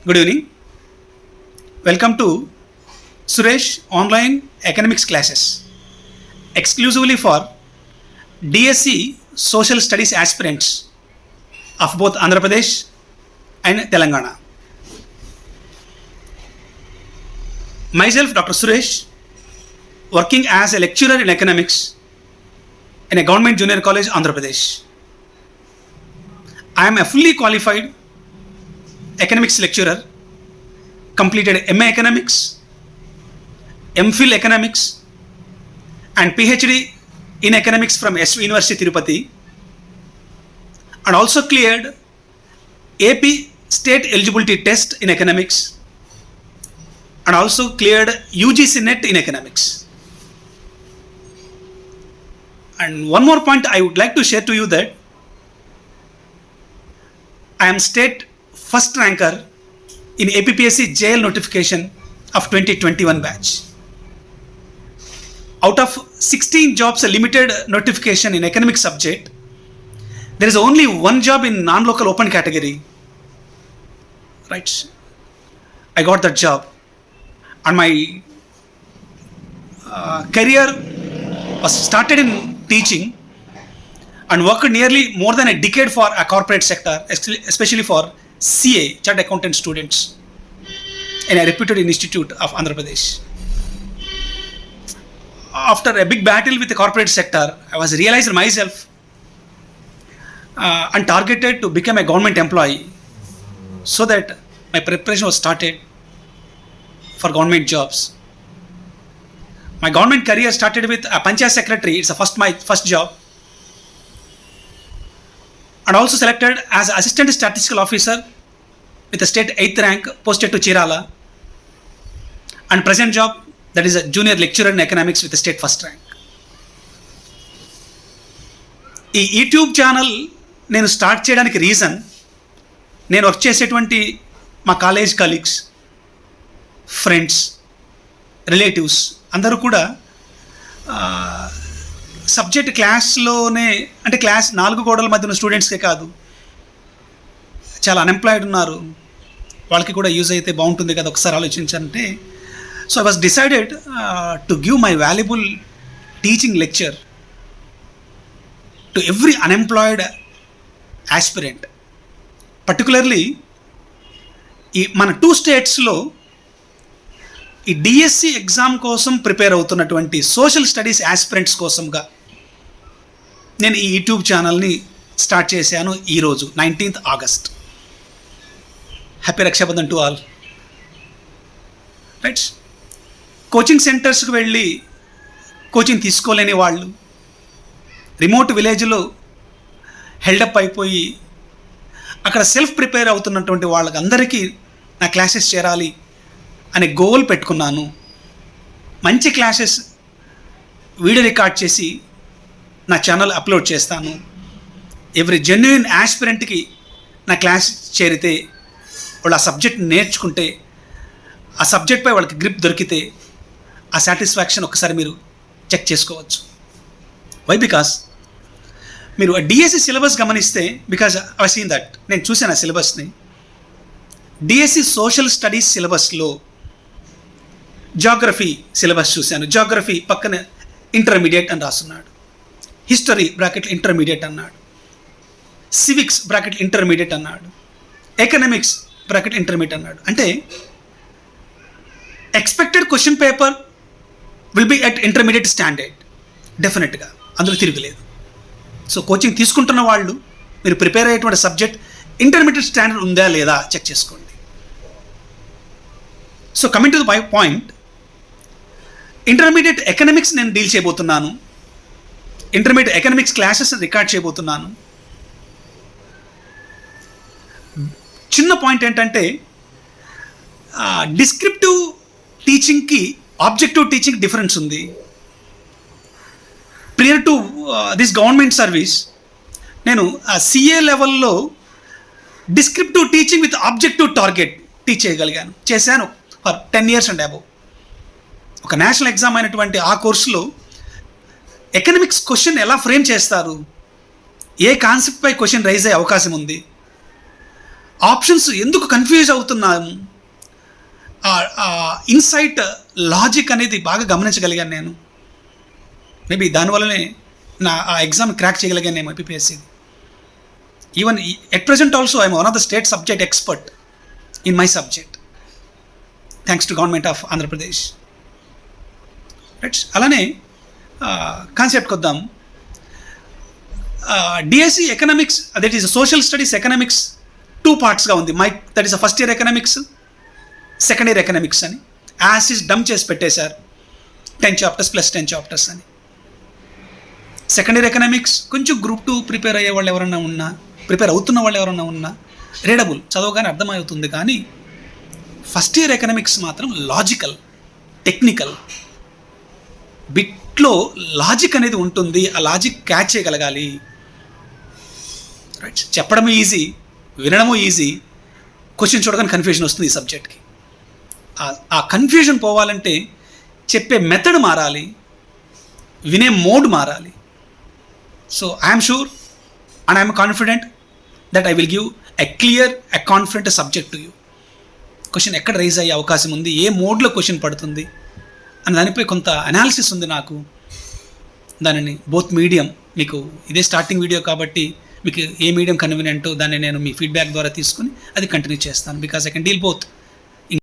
Good evening. Welcome to Suresh Online Economics Classes, exclusively for DSC Social Studies aspirants of both Andhra Pradesh and Telangana. Myself, Dr. Suresh, working as a lecturer in economics in a government junior college, Andhra Pradesh. I am a fully qualified economics lecturer, completed MA Economics, MPhil Economics, and PhD in Economics from SV University Tirupati, and also cleared AP State Eligibility Test in Economics, and also cleared UGC NET in Economics. And one more point I would like to share to you that I am state first ranker in APPSC JL notification of 2021 batch. Out of 16 jobs, a limited notification in economic subject, there is only one job in non-local open category. Right? I got that job. And my career was started in teaching and worked nearly more than a decade for a corporate sector, especially for CA, Chartered Accountant students, in a reputed institute of Andhra Pradesh. After a big battle with the corporate sector, I was realized myself and targeted to become a government employee, so that my preparation was started for government jobs. My government career started with a Panchayat secretary. It's my first job. And also selected as assistant statistical officer with a state 8th rank, posted to Chirala. And present job, that is a junior lecturer in economics with a state first rank. ఈ YouTube channel నేను start చేయడానికి reason, నేను work చేసేటువంటి మా college colleagues, friends, relatives అందరూ కూడా subject క్లాస్లోనే, అంటే class 4 గోడల మధ్య ఉన్న స్టూడెంట్స్కే కాదు, చాలా అన్ఎంప్లాయిడ్ ఉన్నారు, వాళ్ళకి కూడా యూజ్ అయితే బాగుంటుంది కదా ఒకసారి ఆలోచించంటే, so I was decided to give my valuable teaching lecture to every unemployed aspirant. Particularly ఈ మన 2 స్టేట్స్లో ఈ డిఎస్సి ఎగ్జామ్ కోసం ప్రిపేర్ అవుతున్నటువంటి సోషల్ స్టడీస్ ఆస్పిరెంట్స్ కోసంగా నేను ఈ యూట్యూబ్ ఛానల్ని స్టార్ట్ చేశాను ఈరోజు 19th August. Happy Raksha Bandhan to all. Right. Coaching సెంటర్స్కి వెళ్ళి కోచింగ్ తీసుకోలేని వాళ్ళు, రిమోట్ విలేజ్లో హెల్డప్ అయిపోయి అక్కడ సెల్ఫ్ ప్రిపేర్ అవుతున్నటువంటి వాళ్ళకి అందరికీ నా క్లాసెస్ చేరాలి అనే గోల్ పెట్టుకున్నాను. మంచి క్లాసెస్ వీడియో రికార్డ్ చేసి నా ఛానల్ అప్లోడ్ చేస్తాను. ఎవ్రీ జెన్యున్ ఆస్పిరెంట్కి నా క్లాస్ చేరితే, వాళ్ళు ఆ సబ్జెక్ట్ నేర్చుకుంటే, ఆ సబ్జెక్ట్పై వాళ్ళకి గ్రిప్ దొరికితే, ఆ సాటిస్ఫాక్షన్ ఒకసారి మీరు చెక్ చేసుకోవచ్చు. వై? బికాస్ మీరు ఆ డిఎస్సి సిలబస్ గమనిస్తే, బికాజ్ ఐ సీన్ దట్, నేను చూశాను ఆ సిలబస్ని. డిఎస్సి సోషల్ స్టడీస్ సిలబస్లో జాగ్రఫీ సిలబస్ చూశాను. జాగ్రఫీ పక్కన ఇంటర్మీడియట్ అని రాస్తున్నాడు, హిస్టరీ బ్రాకెట్ ఇంటర్మీడియట్ అన్నాడు, సివిక్స్ బ్రాకెట్ ఇంటర్మీడియట్ అన్నాడు, ఎకనామిక్స్ బ్రాకెట్ ఇంటర్మీడియట్ అన్నాడు. అంటే expected question paper will be at intermediate standard, డెఫినెట్గా, అందులో తిరగలేదు. సో కోచింగ్ తీసుకుంటున్న వాళ్ళు, మీరు ప్రిపేర్ అయ్యేటువంటి సబ్జెక్ట్ ఇంటర్మీడియట్ స్టాండర్డ్ ఉందా లేదా చెక్ చేసుకోండి. So coming to the point, intermediate economics నేను డీల్ చేయబోతున్నాను. ఇంటర్మీడియట్ ఎకనామిక్స్ క్లాసెస్ రికార్డ్ చేయబోతున్నాను. చిన్న పాయింట్ ఏంటంటే, డిస్క్రిప్టివ్ టీచింగ్కి ఆబ్జెక్టివ్ టీచింగ్ డిఫరెన్స్ ఉంది. Prior to this government service నేను సిఏ లెవెల్లో descriptive teaching with objective target teach చేశాను ఫర్ 10 years అండ్ అబవ్. ఒక నేషనల్ ఎగ్జామ్ అయినటువంటి ఆ కోర్సులో ఎకనామిక్స్ క్వశ్చన్ ఎలా ఫ్రేమ్ చేస్తారు, ఏ కాన్సెప్ట్పై క్వశ్చన్ రైజ్ అయ్యే అవకాశం ఉంది, ఆప్షన్స్ ఎందుకు కన్ఫ్యూజ్ అవుతున్నాము, ఇన్సైట్ లాజిక్ అనేది బాగా గమనించగలిగాను నేను. మేబీ దానివల్లనే ఆ ఎగ్జామ్ క్రాక్ చేయగలిగాను నేను ఐపీపీఎస్సీది. Even at present also I'm one of the state subject expert in my subject, thanks to government of Andhra Pradesh. Right, అలానే కాన్సెప్ట్కి వద్దాం. DSC economics, that is social studies economics 2 పార్ట్స్గా ఉంది. That is first year economics, second year economics అని యాసిస్ డమ్ చేసి పెట్టేశారు. 10 చాప్టర్స్ ప్లస్ 10 చాప్టర్స్ అని. సెకండ్ ఇయర్ ఎకనామిక్స్ కొంచెం గ్రూప్ 2 ప్రిపేర్ అయ్యే వాళ్ళు ఎవరన్నా ఉన్నా, ప్రిపేర్ అవుతున్న వాళ్ళు ఎవరన్నా ఉన్నా రీడబుల్, చదవగానే అర్థమవుతుంది. కానీ ఫస్ట్ ఇయర్ ఎకనామిక్స్ మాత్రం లాజికల్, టెక్నికల్, బిట్లో లాజిక్ అనేది ఉంటుంది. ఆ లాజిక్ క్యాచ్ చేయగలగాలి. రైట్, చెప్పడం ఈజీ, వినడము ఈజీ, క్వశ్చన్ చూడగానే కన్ఫ్యూజన్ వస్తుంది ఈ సబ్జెక్ట్కి. ఆ కన్ఫ్యూజన్ పోవాలంటే చెప్పే మెథడ్ మారాలి, వినే మోడ్ మారాలి. So I'm sure and I'm confident that I will give a clear, a confident subject to you. Question ఎక్కడ రైజ్ అయ్యే అవకాశం ఉంది, ఏ మోడ్లో క్వశ్చన్ పడుతుంది అని దానిపై కొంత అనాలిసిస్ ఉంది నాకు. దానిని బోత్ మీడియం, మీకు ఇదే స్టార్టింగ్ వీడియో కాబట్టి మీకు ఏ మీడియం కన్వీనియంటో దాన్ని నేను మీ ఫీడ్బ్యాక్ ద్వారా తీసుకుని అది కంటిన్యూ చేస్తాను. Because I can deal both